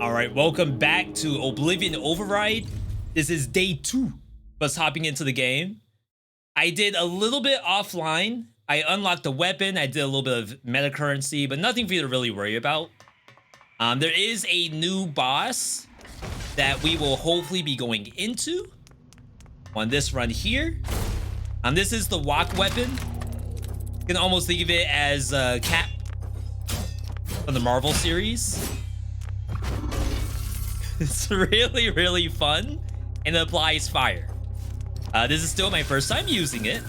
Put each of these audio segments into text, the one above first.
All right, welcome back to Oblivion Override. This is day 2 of us hopping into the game. I did a little bit offline. I unlocked a weapon. I did a little bit of meta currency, but nothing for you to really worry about. There is a new boss that we will hopefully be going into on this run here. This is the walk weapon. You can almost think of it as Cap from the Marvel series. It's really, really fun, and it applies fire. This is still my first time using it.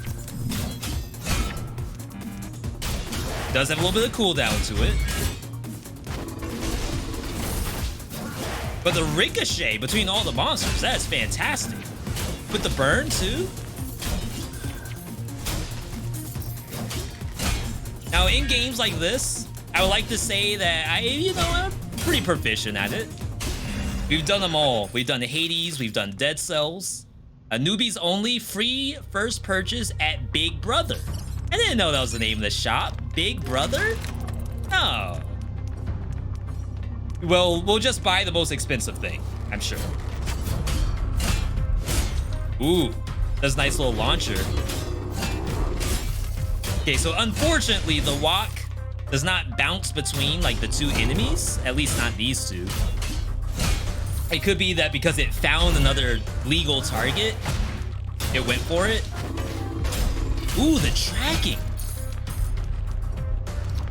It does have a little bit of cooldown to it. But the ricochet between all the monsters, that is fantastic. With the burn, too. Now, in games like this, I would like to say that I'm pretty proficient at it. We've done them all. We've done Hades, we've done Dead Cells. Newbies only, free first purchase at Big Brother. I didn't know that was the name of the shop. Big Brother? No. Well, we'll just buy the most expensive thing, I'm sure. Ooh, that's a nice little launcher. Okay, so unfortunately, the walk does not bounce between like the two enemies, at least not these two. It could be that because it found another legal target, it went for it. Ooh, the tracking.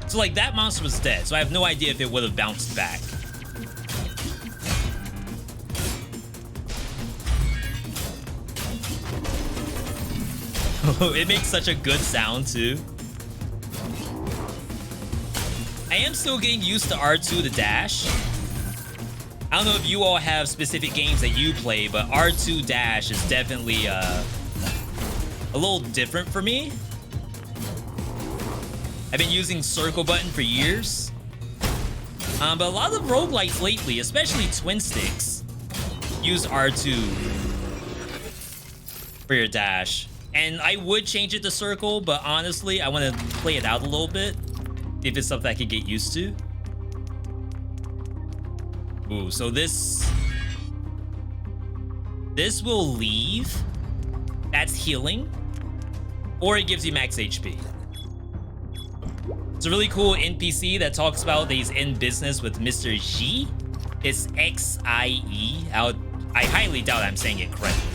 So like that monster was dead, so I have no idea if it would have bounced back. Oh, it makes such a good sound too. I am still getting used to R2 to dash. I don't know if you all have specific games that you play, but R2 dash is definitely a little different for me. I've been using circle button for years. But a lot of roguelikes lately, especially twin sticks, use R2 for your dash. And I would change it to circle, but honestly, I want to play it out a little bit. If it's something I could get used to. Ooh, so this will leave. That's healing. Or it gives you max HP. It's a really cool NPC that talks about that he's in business with Mr. G. It's X-I-E. I highly doubt I'm saying it correctly.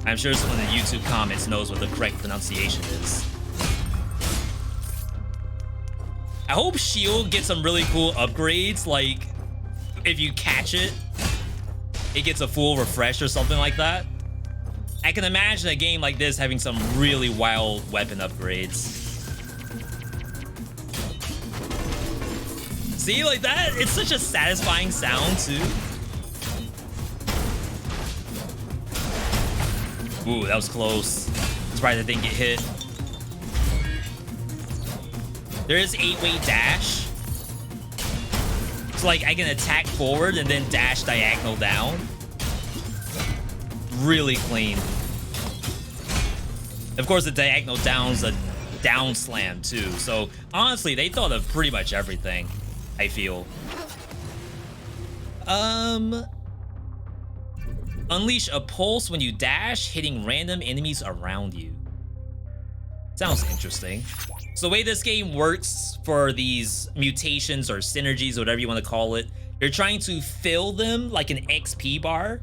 I'm sure someone in the YouTube comments knows what the correct pronunciation is. I hope Shield gets some really cool upgrades, like if you catch it, it gets a full refresh or something like that. I can imagine a game like this having some really wild weapon upgrades. See, like that, it's such a satisfying sound too. Ooh, that was close. Surprised I didn't get hit. There is 8-way dash. So like I can attack forward and then dash diagonal down. Really clean. Of course, the diagonal down's a down slam too. So honestly, they thought of pretty much everything, I feel. Unleash a pulse when you dash, hitting random enemies around you. Sounds interesting. So the way this game works for these mutations or synergies, or whatever you want to call it, you're trying to fill them like an XP bar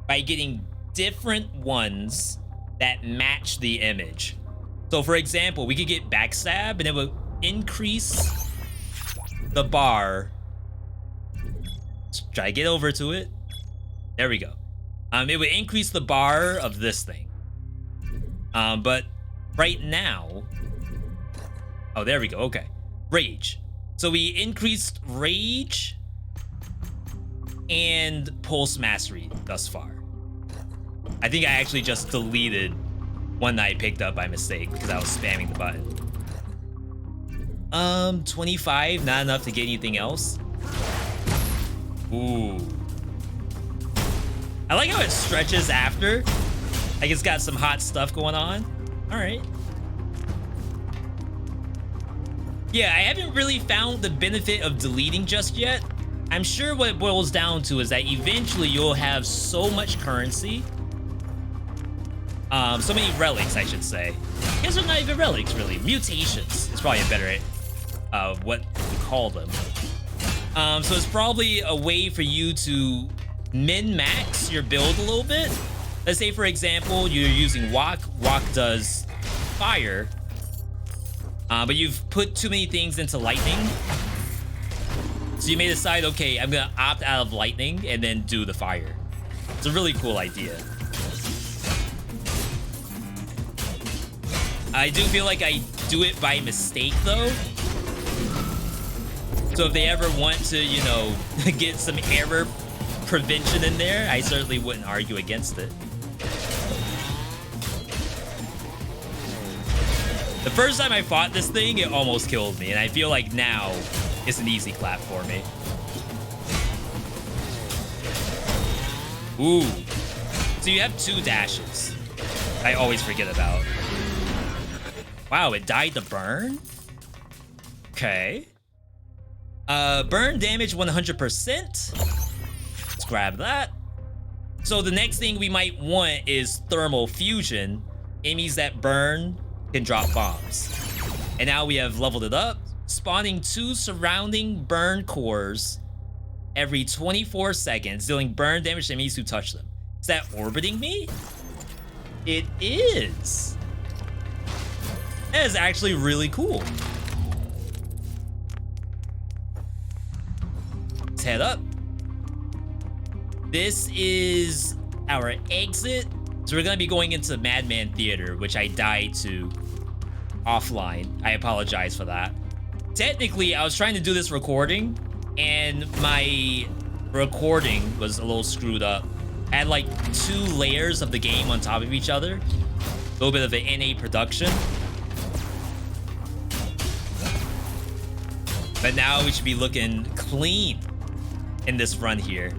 by getting different ones that match the image. So for example, we could get backstab and it would increase the bar. Let's try to get over to it. There we go. It would increase the bar of this thing. But right now, oh, there we go. Okay. Rage. So we increased rage and pulse mastery thus far. I think I actually just deleted one that I picked up by mistake because I was spamming the button. 25, not enough to get anything else. Ooh. I like how it stretches after. Like it's got some hot stuff going on. All right. Yeah, I haven't really found the benefit of deleting just yet. I'm sure what it boils down to is that eventually you'll have so much currency. So many relics, I should say. I guess they're not even relics, really. Mutations is probably a better what to call them. So it's probably a way for you to min-max your build a little bit. Let's say, for example, you're using Wok. Wok does fire. But you've put too many things into lightning. So you may decide, okay, I'm gonna opt out of lightning and then do the fire. It's a really cool idea. I do feel like I do it by mistake, though. So if they ever want to, you know, get some error prevention in there, I certainly wouldn't argue against it. The first time I fought this thing, it almost killed me, and I feel like now it's an easy clap for me. Ooh. So you have 2 dashes. I always forget about. Wow, it died to burn? Okay. Burn damage 100%. Let's grab that. So the next thing we might want is thermal fusion. Enemies that burn can drop bombs. And now we have leveled it up, spawning 2 surrounding burn cores every 24 seconds, dealing burn damage to enemies who touch them. Is that orbiting me? It is. That is actually really cool. Let's head up. This is our exit. So we're gonna be going into Madman Theater, which I died to offline. I apologize for that. Technically, I was trying to do this recording, and my recording was a little screwed up. I had like 2 layers of the game on top of each other. A little bit of an NA production. But now we should be looking clean in this run here.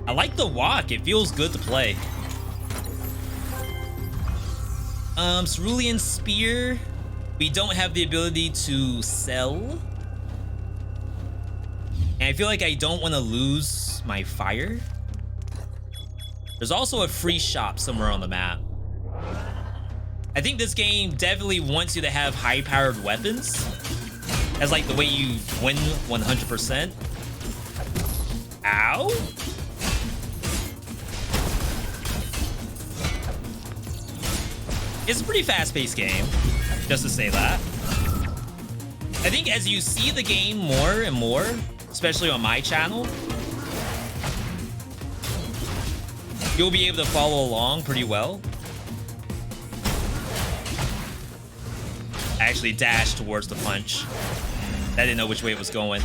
I like the walk. It feels good to play. Cerulean Spear. We don't have the ability to sell. And I feel like I don't want to lose my fire. There's also a free shop somewhere on the map. I think this game definitely wants you to have high-powered weapons. That's like the way you win 100%. Ow! It's a pretty fast-paced game, just to say that. I think as you see the game more and more, especially on my channel, you'll be able to follow along pretty well. I actually dashed towards the punch. I didn't know which way it was going.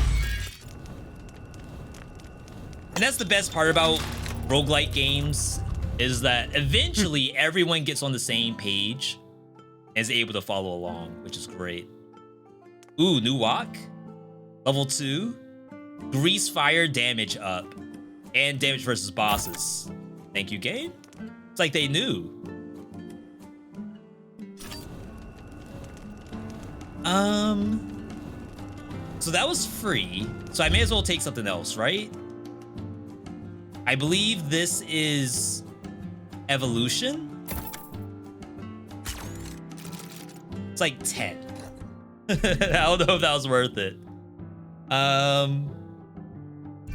And that's the best part about roguelike games, is that eventually everyone gets on the same page and is able to follow along, which is great. Ooh, new walk. Level 2. Grease fire damage up. And damage versus bosses. Thank you, game. It's like they knew. So that was free. So I may as well take something else, right? I believe this is evolution. It's like 10. I don't know if that was worth it.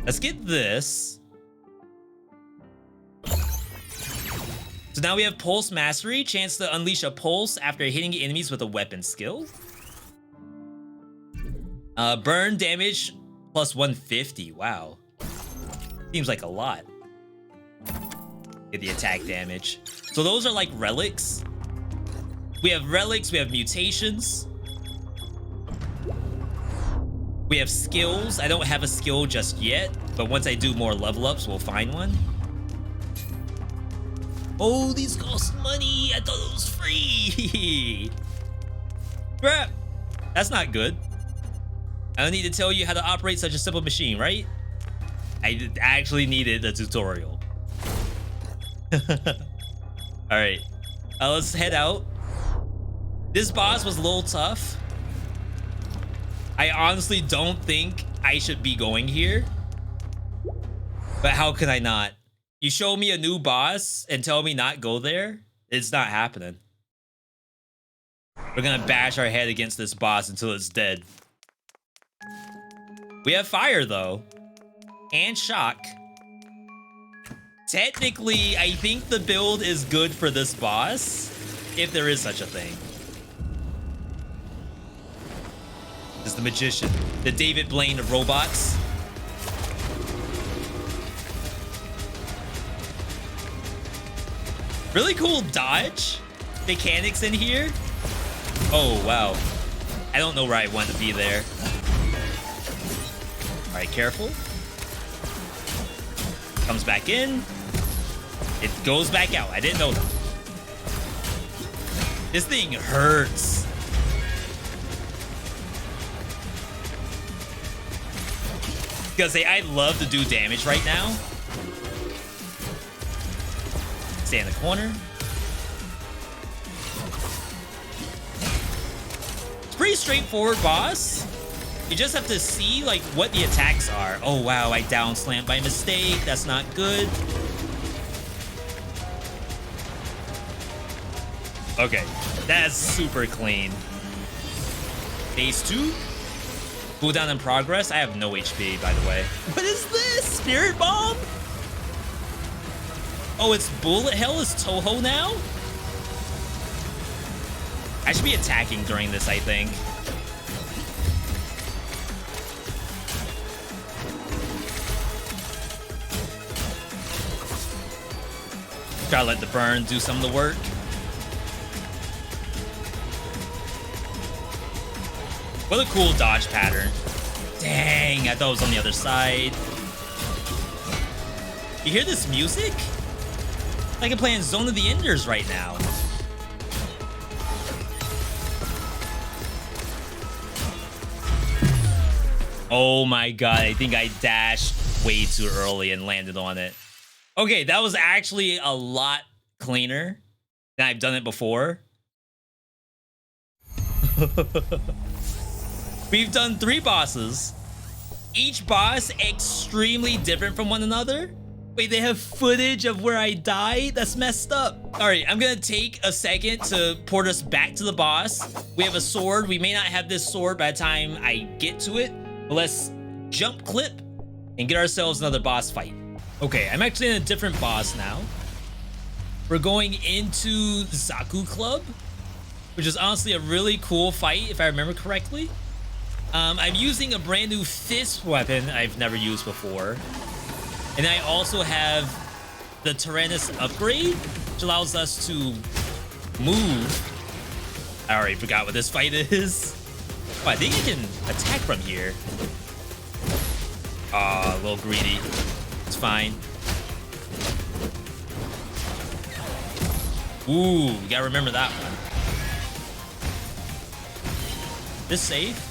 Let's get this. So now we have Pulse Mastery, chance to unleash a pulse after hitting enemies with a weapon skill. Burn damage plus 150. Wow. Seems like a lot. Get the attack damage. So those are like relics. We have relics, we have mutations. We have skills. I don't have a skill just yet, but once I do more level ups, we'll find one. Oh, these cost money. I thought it was free. Crap. That's not good. I don't need to tell you how to operate such a simple machine, right? I actually needed a tutorial. All right, let's head out. This boss was a little tough. I honestly don't think I should be going here. But how can I not? You show me a new boss and tell me not go there? It's not happening. We're gonna bash our head against this boss until it's dead. We have fire, though. And shock. Technically, I think the build is good for this boss, if there is such a thing. Is the magician, the David Blaine of robots. Really cool dodge mechanics in here. Oh, wow. I don't know where I want to be there. All right, careful. Comes back in. It goes back out. I didn't know that. This thing hurts. Because I'd love to do damage right now. Stay in the corner. It's pretty straightforward, boss. You just have to see like what the attacks are. Oh wow, I down slammed by mistake. That's not good. Okay, that's super clean. Phase 2. Cooldown in progress. I have no HP, by the way. What is this? Spirit Bomb? Oh, it's bullet hell is Toho now? I should be attacking during this, I think. Try to let the burn do some of the work. What a cool dodge pattern. Dang, I thought it was on the other side. You hear this music? Like I'm playing Zone of the Enders right now. Oh my god, I think I dashed way too early and landed on it. Okay, that was actually a lot cleaner than I've done it before. We've done 3 bosses. Each boss extremely different from one another. Wait, they have footage of where I died? That's messed up. All right, I'm gonna take a second to port us back to the boss. We have a sword. We may not have this sword by the time I get to it, but let's jump clip and get ourselves another boss fight. Okay, I'm actually in a different boss now. We're going into Zaku Club, which is honestly a really cool fight if I remember correctly. I'm using a brand new fist weapon I've never used before. And I also have the Tyrannus upgrade, which allows us to move. I already forgot what this fight is. Oh, I think I can attack from here. Ah, a little greedy. It's fine. Ooh, you gotta remember that one. This safe.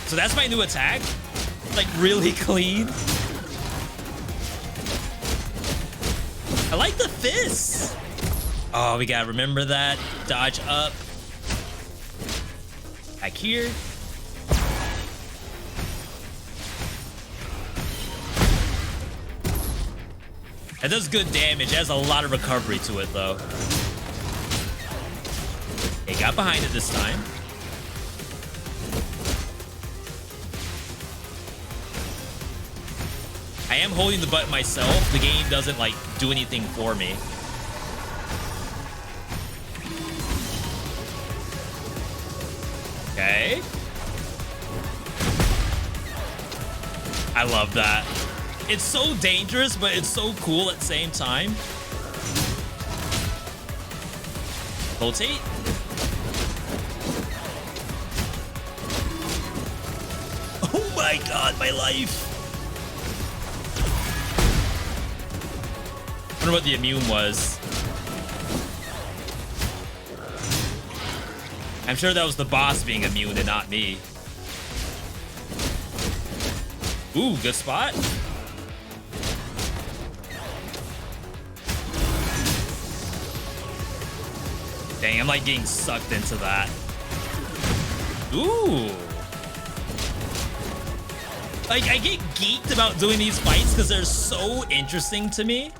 So that's my new attack. Like really clean. I like the fists. Oh, we gotta remember that. Dodge up. Back here. That does good damage. It has a lot of recovery to it, though. Okay, got behind it this time. I am holding the button myself. The game doesn't, like, do anything for me. Okay. I love that. It's so dangerous, but it's so cool at the same time. Rotate. Oh my god, my life. I wonder what the immune was. I'm sure that was the boss being immune and not me. Ooh, good spot. Dang, I'm like getting sucked into that. Ooh. Like, I get geeked about doing these fights because they're so interesting to me.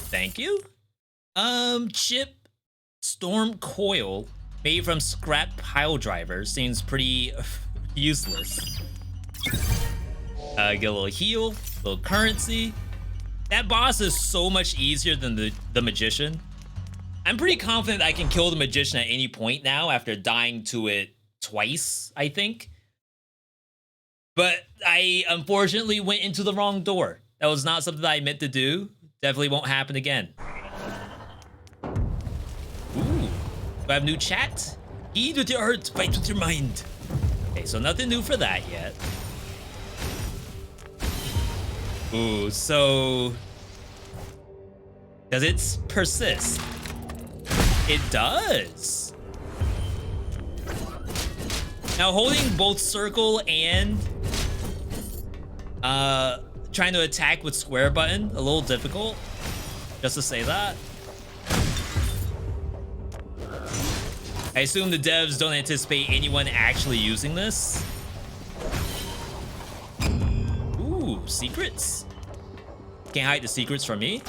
Thank you. Chip Storm Coil made from scrap pile drivers seems pretty useless. Get a little heal, a little currency. That boss is so much easier than the magician. I'm pretty confident I can kill the magician at any point now after dying to it twice, I think. But I unfortunately went into the wrong door. That was not something that I meant to do. Definitely won't happen again. Ooh, do I have new chat? Eat with your heart, fight with your mind. Okay, so nothing new for that yet. Ooh, so does it persist? It does. Now holding both circle and trying to attack with square button, a little difficult, just to say that. I assume the devs don't anticipate anyone actually using this. Ooh, secrets. Can't hide the secrets from me.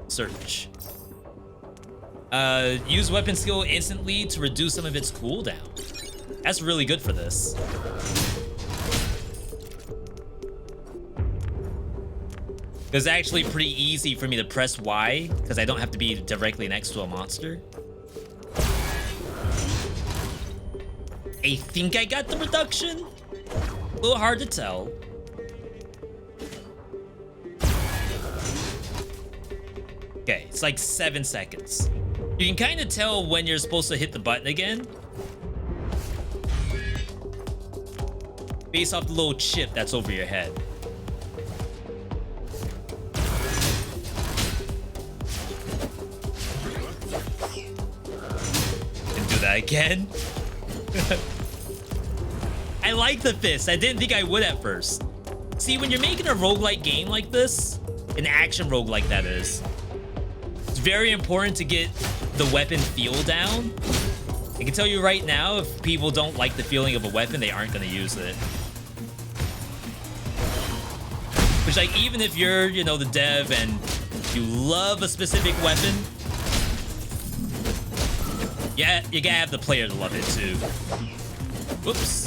Search. Use weapon skill instantly to reduce some of its cooldown. That's really good for this. It's actually pretty easy for me to press Y because I don't have to be directly next to a monster. I think I got the reduction. A little hard to tell. Okay, it's like 7 seconds. You can kind of tell when you're supposed to hit the button again, based off the little chip that's over your head. And do that again. I like the fist. I didn't think I would at first. See, when you're making a roguelike game like this, an action roguelike that is, it's very important to get the weapon feel down. I can tell you right now, if people don't like the feeling of a weapon, they aren't going to use it. Which, like, even if you're, you know, the dev and you love a specific weapon, yeah, you gotta have the player to love it too. Whoops.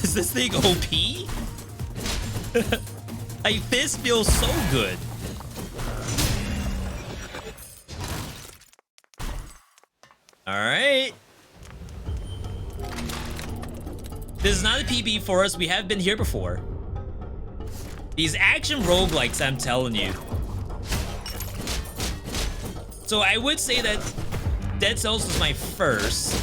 Is this thing OP? Like, this feels so good. All right. This is not a PB for us. We have been here before. These action roguelikes, I'm telling you. So I would say that Dead Cells was my first.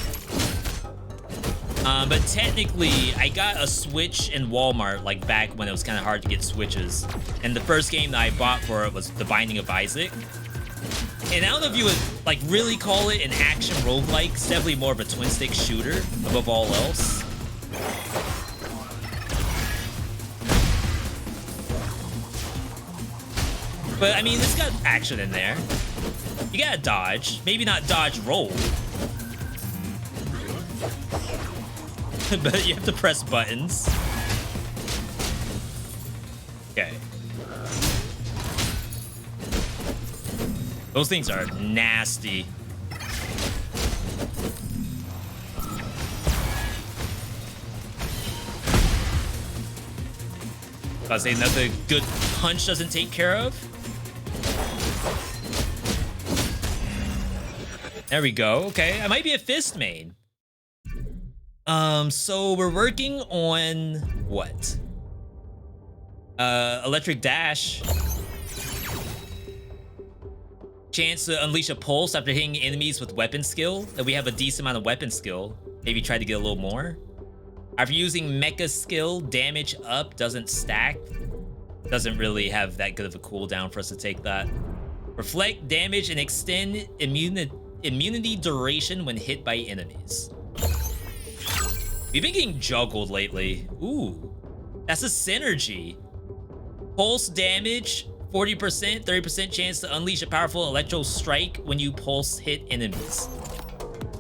But technically, I got a Switch in Walmart, like back when it was kind of hard to get Switches. And the first game that I bought for it was The Binding of Isaac. And I don't know if you would like really call it an action roguelike. It's definitely more of a twin stick shooter above all else. But I mean, it's got action in there. You gotta dodge. Maybe not dodge roll. But you have to press buttons. Okay. Those things are nasty. I was saying nothing good punch doesn't take care of. There we go. Okay, I might be a fist main. So we're working on what? Electric dash. Chance to unleash a pulse after hitting enemies with weapon skill. And we have a decent amount of weapon skill. Maybe try to get a little more. After using mecha skill, damage up doesn't stack. Doesn't really have that good of a cooldown for us to take that. Reflect damage and extend immunity duration when hit by enemies. We've been getting juggled lately. Ooh, that's a synergy. Pulse damage, 40%, 30% chance to unleash a powerful electro strike when you pulse hit enemies.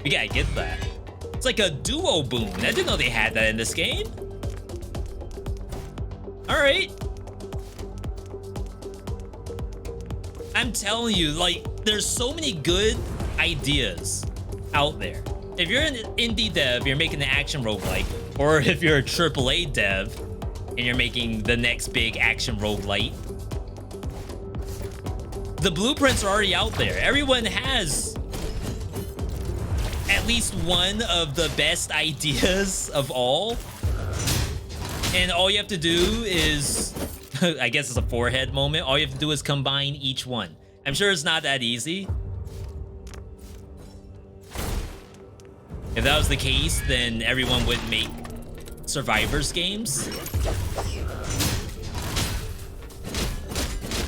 We gotta get that. It's like a duo boom. I didn't know they had that in this game. All right. I'm telling you, like, there's so many good ideas out there. If you're an indie dev, you're making an action roguelike, or if you're a AAA dev and you're making the next big action roguelite, the blueprints are already out there. Everyone has at least one of the best ideas of all. And all you have to do is, I guess it's a forehead moment. All you have to do is combine each one. I'm sure it's not that easy. If that was the case, then everyone would make Survivors games.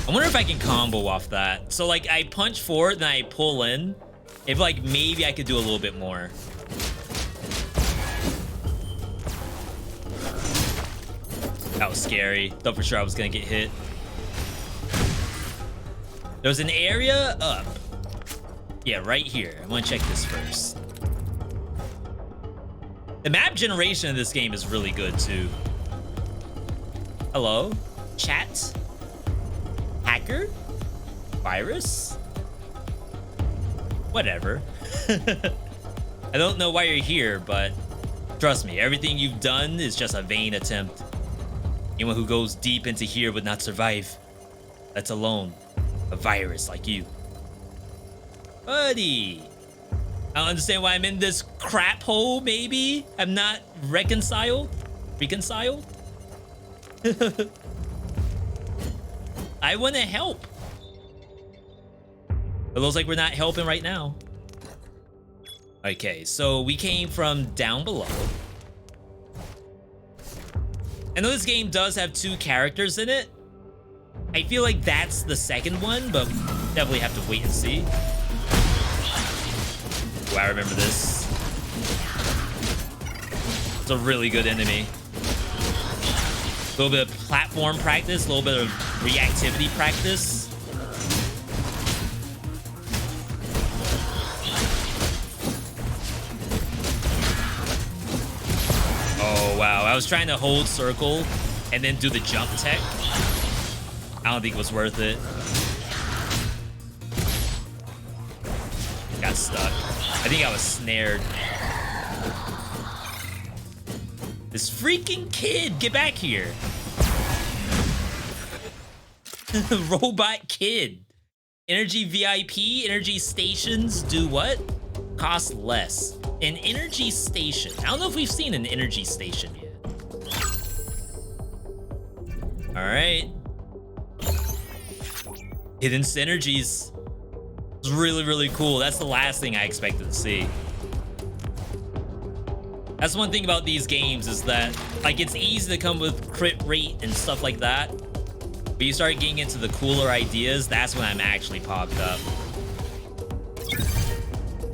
I wonder if I can combo off that. So like I punch forward, then I pull in. If like maybe I could do a little bit more. That was scary. Thought for sure I was gonna get hit. There's an area up. Yeah, right here. I wanna check this first. The map generation of this game is really good too. Hello? Chat? Hacker? Virus? Whatever. I don't know why you're here, but trust me, everything you've done is just a vain attempt. Anyone who goes deep into here would not survive. That's alone. A virus like you. Buddy. I don't understand why I'm in this crap hole, maybe? I'm not reconciled? Reconciled? I want to help. It looks like we're not helping right now. Okay, so we came from down below. I know this game does have 2 characters in it. I feel like that's the second one, but definitely have to wait and see. Ooh, I remember this. It's a really good enemy. A little bit of platform practice, a little bit of reactivity practice. Oh, wow. I was trying to hold circle and then do the jump tech. I don't think it was worth it. Got stuck. I think I was snared. This freaking kid, get back here. Robot kid. Energy VIP, energy stations do what? Cost less. An energy station. I don't know if we've seen an energy station yet. All right. Hidden synergies. It's really, really cool. That's the last thing I expected to see. That's one thing about these games is that, like, it's easy to come with crit rate and stuff like that. But you start getting into the cooler ideas, that's when I'm actually popped up.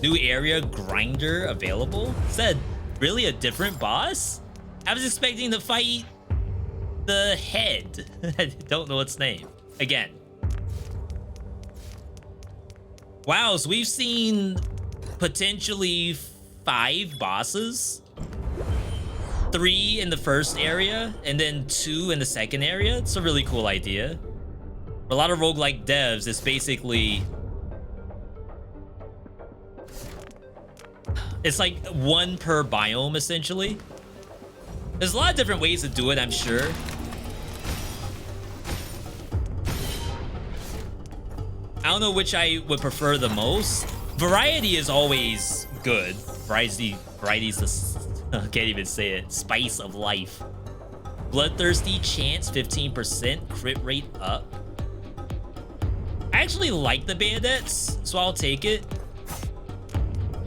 New area grinder available? Said, really a different boss? I was expecting to fight the head. I don't know its name. Again. Wow, so we've seen potentially 5 bosses. 3 in the first area, and then 2 in the second area. It's a really cool idea. For a lot of roguelike devs, it's basically... it's like 1 per biome, essentially. There's a lot of different ways to do it, I'm sure. I don't know which I would prefer the most. Variety is always good. Variety's the... I can't even say it. Spice of life. Bloodthirsty chance 15%. Crit rate up. I actually like the bandits, so I'll take it.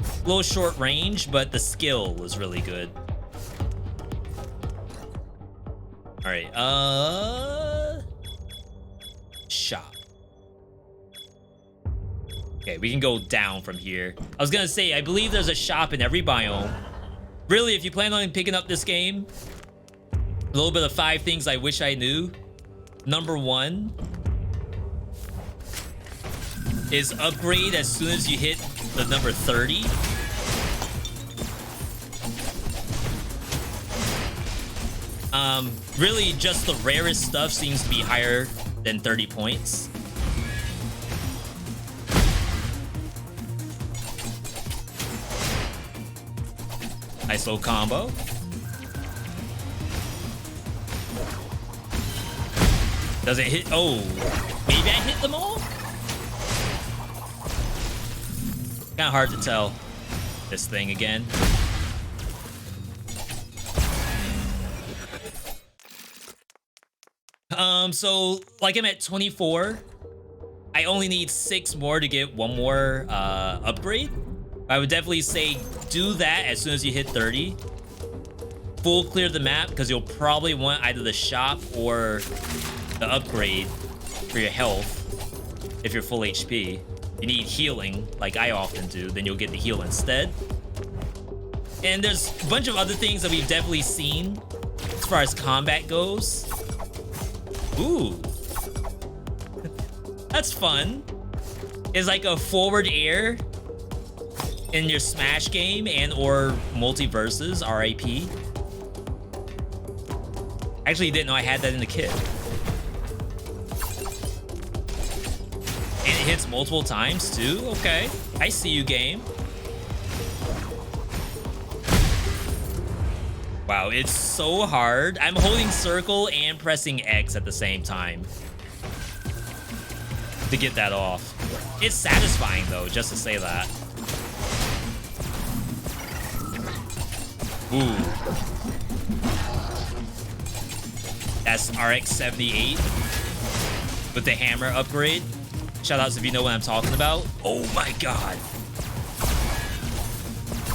A little short range, but the skill was really good. All right. Shop. Okay, we can go down from here. I was gonna say, I believe there's a shop in every biome. Really, if you plan on picking up this game, a little bit of 5 things I wish I knew. number 1 is upgrade as soon as you hit the number 30. Really just the rarest stuff seems to be higher than 30 points. Nice little combo. Does it hit? Oh, maybe I hit them all? Kind of hard to tell. This thing again. So like I'm at 24. I only need 6 more to get 1 more upgrade. I would definitely say do that as soon as you hit 30. Full clear the map because you'll probably want either the shop or the upgrade for your health if you're full HP. You need healing like I often do, then you'll get the heal instead. And there's a bunch of other things that we've definitely seen as far as combat goes. Ooh. That's fun. It's like a forward air in your Smash game and or multiverses, RIP. Actually didn't know I had that in the kit. And it hits multiple times too? Okay. I see you, game. Wow, it's so hard. I'm holding circle and pressing X at the same time to get that off. It's satisfying though, just to say that. Ooh. That's RX-78 with the hammer upgrade. Shoutouts if you know what I'm talking about. Oh my god.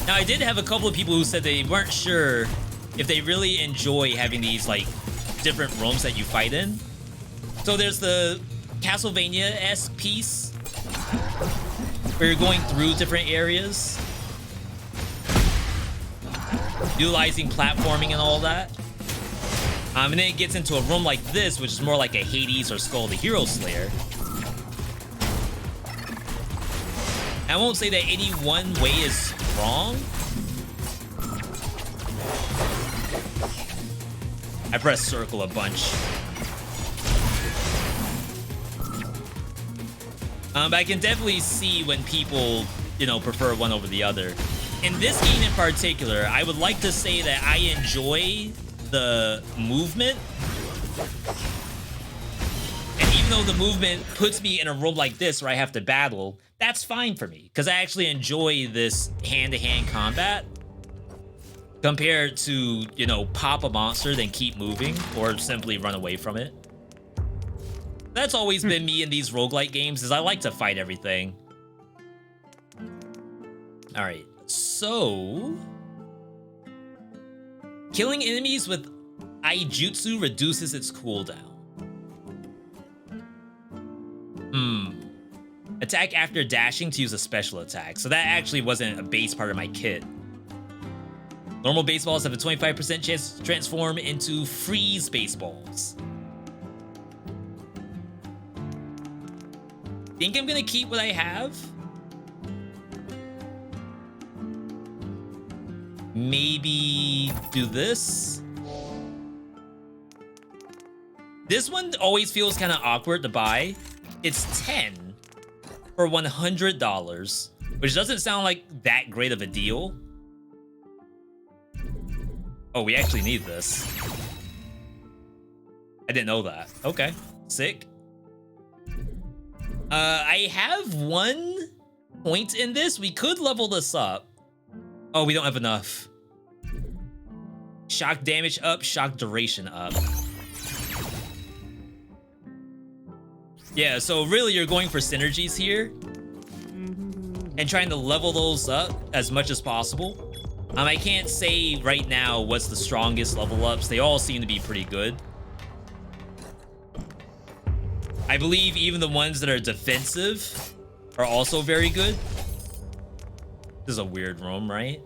Now, I did have a couple of people who said they weren't sure if they really enjoy having these, like, different rooms that you fight in. So there's the Castlevania-esque piece where you're going through different areas, utilizing platforming and all that. And then it gets into a room like this, which is more like a Hades or Skull the Hero Slayer. I won't say that any one way is wrong. I press circle a bunch. But I can definitely see when people, you know, prefer one over the other. In this game in particular, I would like to say that I enjoy the movement. And even though the movement puts me in a room like this where I have to battle, that's fine for me because I actually enjoy this hand-to-hand combat compared to, you know, pop a monster, then keep moving or simply run away from it. That's always been me in these roguelike games, is I like to fight everything. All right, so killing enemies with Aijutsu reduces its cooldown. Attack after dashing to use a special attack. So that actually wasn't a base part of my kit. Normal baseballs have a 25% chance to transform into freeze baseballs. Think I'm gonna keep what I have? Maybe do this. This one always feels kind of awkward to buy. It's 10 for $100, which doesn't sound like that great of a deal. Oh, we actually need this. I didn't know that. Okay, sick. I have 1 point in this. We could level this up. Oh, we don't have enough. Shock damage up, shock duration up. Yeah, so really you're going for synergies here and trying to level those up as much as possible. I can't say right now what's the strongest level ups. They all seem to be pretty good. I believe even the ones that are defensive are also very good. This is a weird room, right?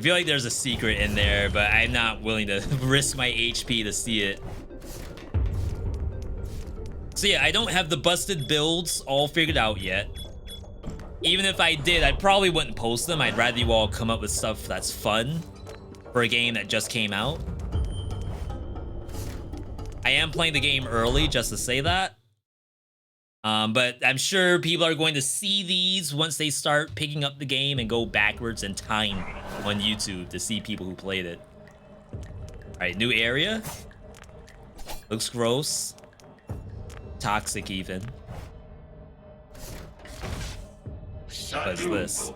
I feel like there's a secret in there, but I'm not willing to risk my HP to see it. So yeah, I don't have the busted builds all figured out yet. Even if I did, I probably wouldn't post them. I'd rather you all come up with stuff that's fun for a game that just came out. I am playing the game early, just to say that. But I'm sure people are going to see these once they start picking up the game and go backwards in time on YouTube to see people who played it. All right, new area. Looks gross. Toxic even. What's this?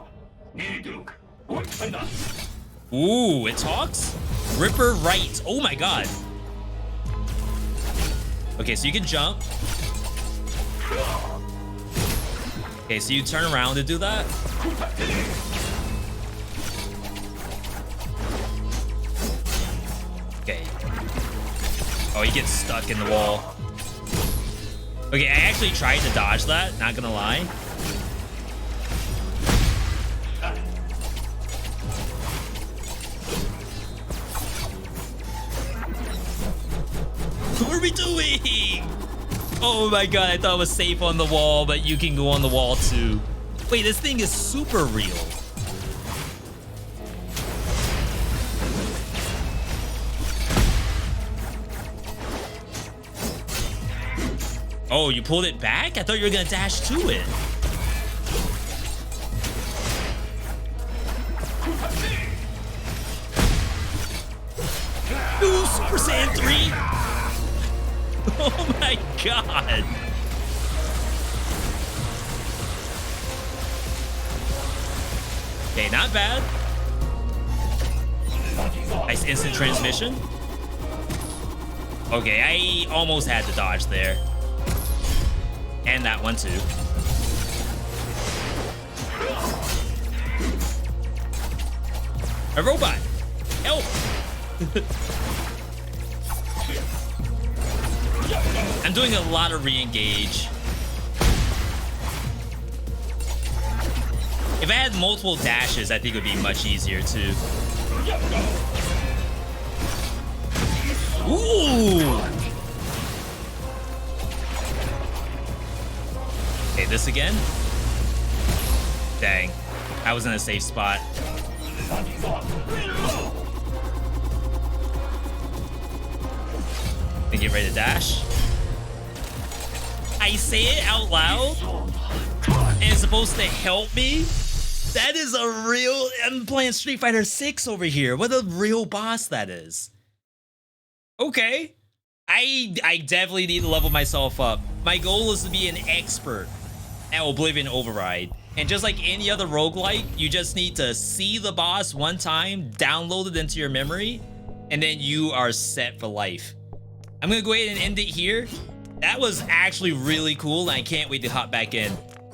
Ooh, it talks? Ripper right. Oh my god. Okay, so you can jump. Okay, so you turn around to do that. Okay. Oh, he gets stuck in the wall. Okay, I actually tried to dodge that, not gonna lie. What are we doing? Oh my god, I thought it was safe on the wall, but you can go on the wall too. Wait, this thing is super real. Oh, you pulled it back? I thought you were gonna dash to it. Ooh, Super Saiyan 3! Oh my god! Okay, not bad. Nice instant transmission. Okay, I almost had to dodge there. And that one too. A robot! Help! I'm doing a lot of re-engage. If I had multiple dashes, I think it would be much easier too. Ooh! Okay, this again? Dang. I was in a safe spot. And get ready to dash. I say it out loud, and it's supposed to help me? That is a real... I'm playing Street Fighter 6 over here. What a real boss that is. Okay. I definitely need to level myself up. My goal is to be an expert at Oblivion Override. And just like any other roguelike, you just need to see the boss one time, download it into your memory, and then you are set for life. I'm gonna go ahead and end it here. That was actually really cool, and I can't wait to hop back in.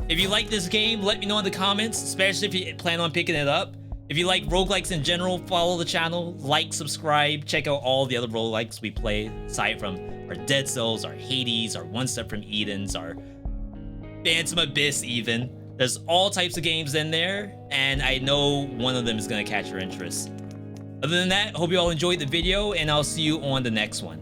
If you like this game, let me know in the comments, especially if you plan on picking it up. If you like roguelikes in general, follow the channel, like, subscribe, check out all the other roguelikes we play, aside from our Dead Cells, our Hades, our One Step from Eden's, our Phantom Abyss even. There's all types of games in there, and I know one of them is gonna catch your interest. Other than that, hope you all enjoyed the video, and I'll see you on the next one.